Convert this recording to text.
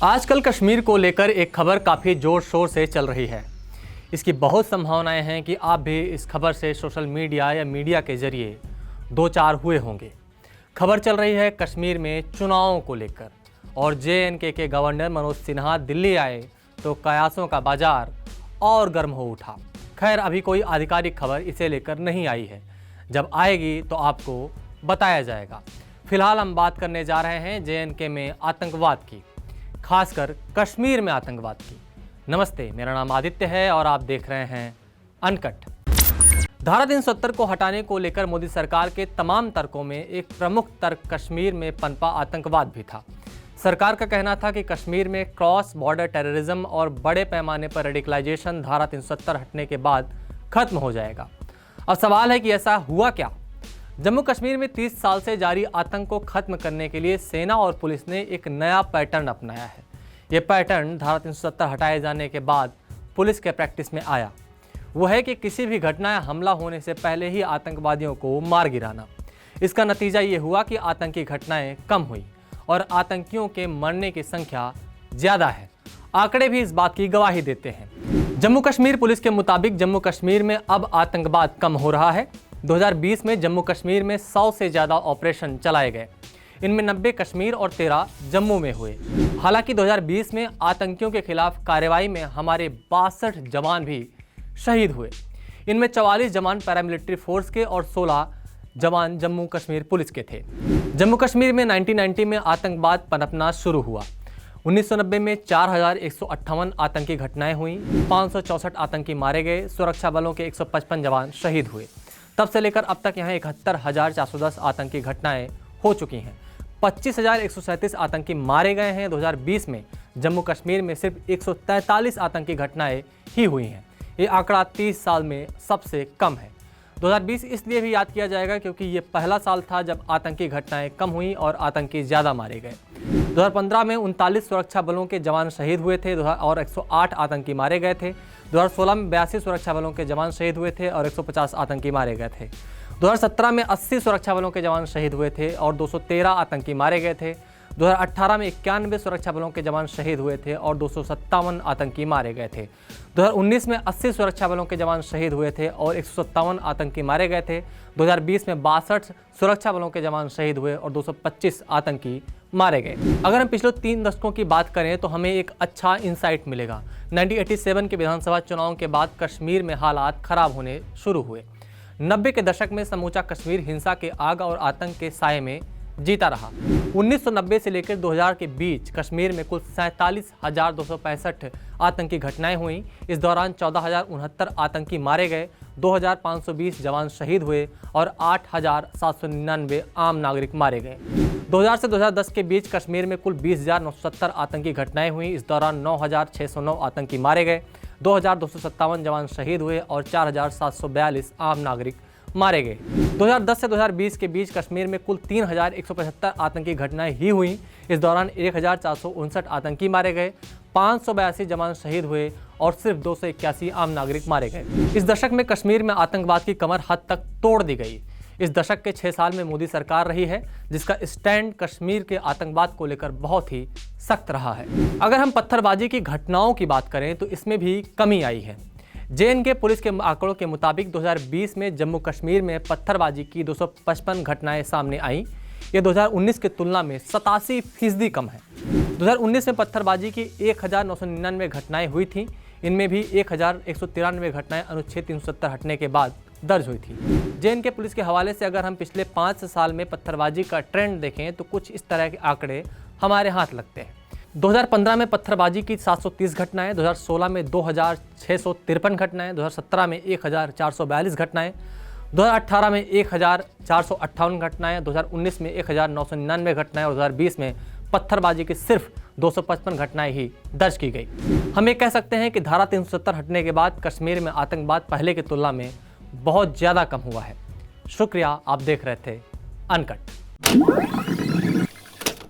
आजकल कश्मीर को लेकर एक खबर काफ़ी ज़ोर शोर से चल रही है। इसकी बहुत संभावनाएं हैं कि आप भी इस खबर से सोशल मीडिया या मीडिया के जरिए दो चार हुए होंगे। खबर चल रही है कश्मीर में चुनावों को लेकर और JNK के गवर्नर मनोज सिन्हा दिल्ली आए तो कयासों का बाजार और गर्म हो उठा। खैर अभी कोई आधिकारिक खबर इसे लेकर नहीं आई है, जब आएगी तो आपको बताया जाएगा। फिलहाल हम बात करने जा रहे हैं JNK में आतंकवाद की, खासकर कश्मीर में आतंकवाद की। नमस्ते, मेरा नाम आदित्य है और आप देख रहे हैं अनकट। धारा 370 को हटाने को लेकर मोदी सरकार के तमाम तर्कों में एक प्रमुख तर्क कश्मीर में पनपा आतंकवाद भी था। सरकार का कहना था कि कश्मीर में क्रॉस बॉर्डर टेररिज्म और बड़े पैमाने पर रेडिकलाइजेशन धारा 370 हटने के बाद खत्म हो जाएगा। अब सवाल है कि ऐसा हुआ क्या? जम्मू कश्मीर में 30 साल से जारी आतंक को खत्म करने के लिए सेना और पुलिस ने एक नया पैटर्न अपनाया है। ये पैटर्न धारा 370 हटाए जाने के बाद पुलिस के प्रैक्टिस में आया। वो है कि किसी भी घटना या हमला होने से पहले ही आतंकवादियों को मार गिराना। इसका नतीजा ये हुआ कि आतंकी घटनाएं कम हुई और आतंकियों के मरने की संख्या ज़्यादा है। आंकड़े भी इस बात की गवाही देते हैं। जम्मू कश्मीर पुलिस के मुताबिक जम्मू कश्मीर में अब आतंकवाद कम हो रहा है। 2020 में जम्मू कश्मीर में 100 से ज़्यादा ऑपरेशन चलाए गए। इनमें 90 कश्मीर और 13 जम्मू में हुए। हालांकि 2020 में आतंकियों के खिलाफ कार्रवाई में हमारे 62 जवान भी शहीद हुए। इनमें 44 जवान पैरामिलिट्री फोर्स के और 16 जवान जम्मू कश्मीर पुलिस के थे। जम्मू कश्मीर में 1990 में आतंकवाद पनपना शुरू हुआ। 1990 में 4158 आतंकी घटनाएं हुई, 564 आतंकी मारे गए, सुरक्षा बलों के 155 जवान शहीद हुए। तब से लेकर अब तक यहाँ 71,410 आतंकी घटनाएं हो चुकी हैं। 25,137 आतंकी मारे गए हैं। 2020 में जम्मू कश्मीर में सिर्फ 143 आतंकी घटनाएं ही हुई हैं। ये आंकड़ा 30 साल में सबसे कम है। 2020 इसलिए भी याद किया जाएगा क्योंकि ये पहला साल था जब आतंकी घटनाएं कम हुई और आतंकी ज़्यादा मारे गए। 2015 में 39 सुरक्षा बलों के जवान शहीद हुए थे और 108 आतंकी मारे गए थे। 2016 में 82 सुरक्षा बलों के जवान शहीद हुए थे और 150 आतंकी मारे गए थे। 2017 में 80 सुरक्षा बलों के जवान शहीद हुए थे और 213 आतंकी मारे गए थे। 2018 में 91 सुरक्षा बलों के जवान शहीद हुए थे और 257 आतंकी मारे गए थे। 2019 में 80 सुरक्षा बलों के जवान शहीद हुए थे और 157 आतंकी मारे गए थे। 2020 में 62 सुरक्षा बलों के जवान शहीद हुए और 225 आतंकी मारे गए। अगर हम पिछले 3 दशकों की बात करें तो हमें एक अच्छा इंसाइट मिलेगा। 1987 के विधानसभा चुनाव के बाद कश्मीर में हालात खराब होने शुरू हुए। 90 के दशक में समूचा कश्मीर हिंसा के आग और आतंक के साए में जीता रहा। 1990 से लेकर 2000 के बीच कश्मीर में कुल 47,265 आतंकी घटनाएं हुई। इस दौरान 14,069 आतंकी मारे गए, 2,520 जवान शहीद हुए और 8,799 आम नागरिक मारे गए। 2000 से 2010 के बीच कश्मीर में कुल 20,970 आतंकी घटनाएं हुई। इस दौरान 9,609 आतंकी मारे गए, 2,257 जवान शहीद हुए और 4,742 आम नागरिक मारे गए। 2010 से 2020 के बीच कश्मीर में कुल 3,175 आतंकी घटनाएं ही हुई। इस दौरान 1,459 आतंकी मारे गए, 582 जवान शहीद हुए और सिर्फ 281 आम नागरिक मारे गए। इस दशक में कश्मीर में आतंकवाद की कमर हद तक तोड़ दी गई। इस दशक के 6 साल में मोदी सरकार रही है जिसका स्टैंड कश्मीर के आतंकवाद को लेकर बहुत ही सख्त रहा है। अगर हम पत्थरबाजी की घटनाओं की बात करें तो इसमें भी कमी आई है। JNK पुलिस के आंकड़ों के मुताबिक 2020 में जम्मू कश्मीर में पत्थरबाजी की 255 घटनाएं सामने आईं। ये 2019 की तुलना में 87% कम है। 2019 में पत्थरबाजी की 1,999 घटनाएं हुई थीं। इनमें भी 1,193 घटनाएं अनुच्छेद 370 हटने के बाद दर्ज हुई थी। JNK पुलिस के हवाले से अगर हम पिछले 5 साल में पत्थरबाजी का ट्रेंड देखें तो कुछ इस तरह के आंकड़े हमारे हाथ लगते हैं। 2015 में पत्थरबाजी की 730 घटनाएं, 2016 में 2,653 घटनाएं, 2017 में 1,442 घटनाएं, 2018 में 1,458 घटनाएं, 2019 में 1,999 घटनाएं और 2020 में पत्थरबाजी की सिर्फ 255 घटनाएं ही दर्ज की गई। हम ये कह सकते हैं कि धारा 370 हटने के बाद कश्मीर में आतंकवाद पहले की तुलना में बहुत ज़्यादा कम हुआ है। शुक्रिया, आप देख रहे थे अनकट।